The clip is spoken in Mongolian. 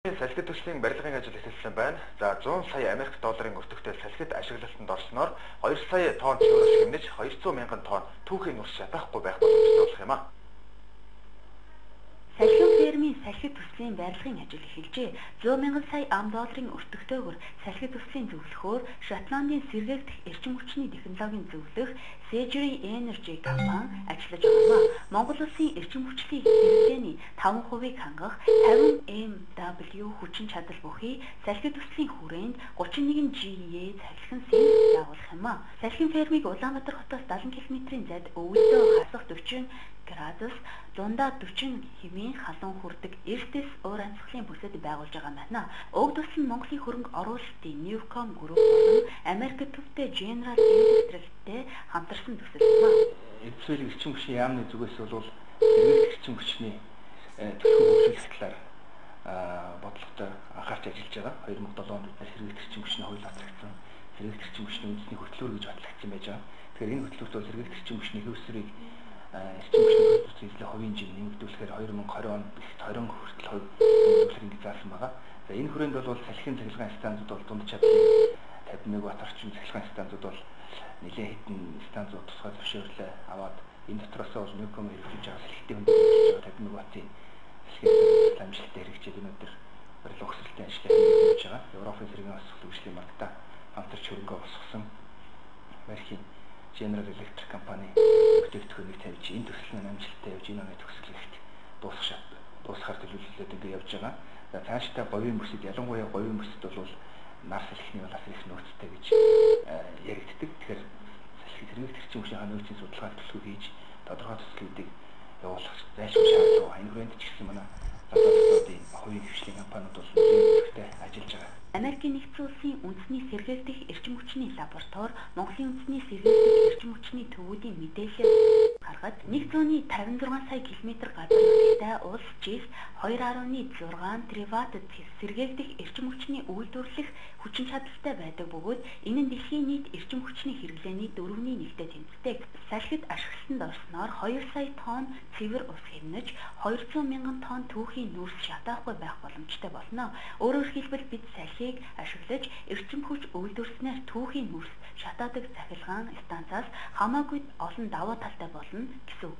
Салхид төслийн барилгын ажил эхэлсэн байна. За 100 сая Америк долларын өртөгтэй салхид ашиглалтанд орсноор 2 сая тонн цэвэрс хэмнэж 200 мянган тонн түүхийн нүрс шатаахгүй байх боломжтой болох юм а. Салхин фермийн салхид төслийн барилгын ажил эхэлжээ. 100 мянган сая $, өртөгтэйгээр салхид төслийн зөвлөхөөр Шотландын сэргээгдэх эрчим хүчний технологийн зөвлөх Sejory Energy компани ажиллаж байгаа. Монгол улсын эрчим хүчний хэрэглээний 5%-ийг хангах 50 MW хүчин чадал бүхий салхид төслийн хүрээнд 31 GE салхин сэнг явуулах юм а. Салхин фермийг Улаанбаатар хотоос 70 км-ийн зайд өвөлдөө хасах 40 градус дундаа 40 хэмээн халуун хүрдэг эрдэс уур амьсгалын бүсэд байгуулж байгаа байна. Уг төсөл нь Монголын хөрөнгө оруулалтын Newcom Group болон Америк төвтэй General Electric-тэй хамтарсан төсөл юм а. Эцсийн эрчим хүчний яамны зүгээс бол хэрэглэх эрчим хүчний төлөв хөгжүүлэх талаар бодлоготой анхаарч ажиллаж байгаа. 2007 онд хэрэглэх эрчим хүчний хууль батлагдсан. Хэрэглэх эрчим хүчний үндэсний хөтөлбөр гэж батлагдсан байж байгаа. Тэгэхээр энэ хөтөлбөрт бол хэрэглэх эрчим хүчний хөвсрийг эрчим хүчний хөлбөсрийн хувийн хэмжээг нэмэгдүүлэхээр 2020 онд ихт 20 хүртэл хувь нэмэгдүүлэх ингэ заасан байгаа. За энэ хүрээнд бол салхин цахилгаан станцууд бол дунд чадлын 50 МВт орчим цахилгаан станцууд бол нэлээд хэдэн станцууд тусгай зөвшөөрлөө аваад энэ дотроос бол Newcom хэрэгжиж байгаа салхитын хөндөг хэрэгжиж байгаа 50 МВт-ийн салхин амжилттай хэрэгжиж өнөөдөр барилга ухсралтай ажил хийж байгаа. Европын цэргийн бас хөгжлийн банктай хамтарч хөрөнгө босгосон Америкийн General Electric компани бүтээгдэхүүнийг тавьж энэ төслийн амжилттай явж энэ оны төгсгөлт дуусгахаар төлөвлөлтөд ингэ явж байгаа. За цаашдаа говийн бүсэд ялангуяа говийн бүсэд бол нар салхины бас их нөөцтэй гэж яригддаг. Тэгэхээр салхи хэрэглэх эрчим хүчний нөөцийн судалгааг төлөв хийж тодорхой төслүүдийг явуулах зайлшгүй шаардлага. Энэ хүрээнд ч гэсэн манай гадаадын хувийн хвшлийн компаниуд бол нэлээдтэй ажиллаж байгаа. Америкийн нэгдсэн улсын үндэсний сэргээгдэх эрчим хүчний лаборатори Монголын үндэсний сэргээгдэх эрчим хүчний төвүүдийн мэдээлэл гаргад 156 сая км газар нутагтай улс жилд 2.6 тераватт сэргээгдэх эрчим хүчний үйлдвэрлэх хүчин чадалтай байдаг бөгөөд энэ нь дэлхийн нийт эрчим хүчний хэрэглээний 4/1-тэй тэнцдэг. Салхид ашиглалтанд орсноор 2 сая тонн цэвэр ус хэмнэж 200 мянган тонн түүхийн нүрс шатаахгүй байх боломжтой болно. Өөрөөр хэлбэл бид салхийг ашиглаж эрчим хүч үйлдвэрснээр түүхийн нүрс шатаадаг цахилгаан станцаас хамаагүй олон давуу талтай болно гэсэн үг.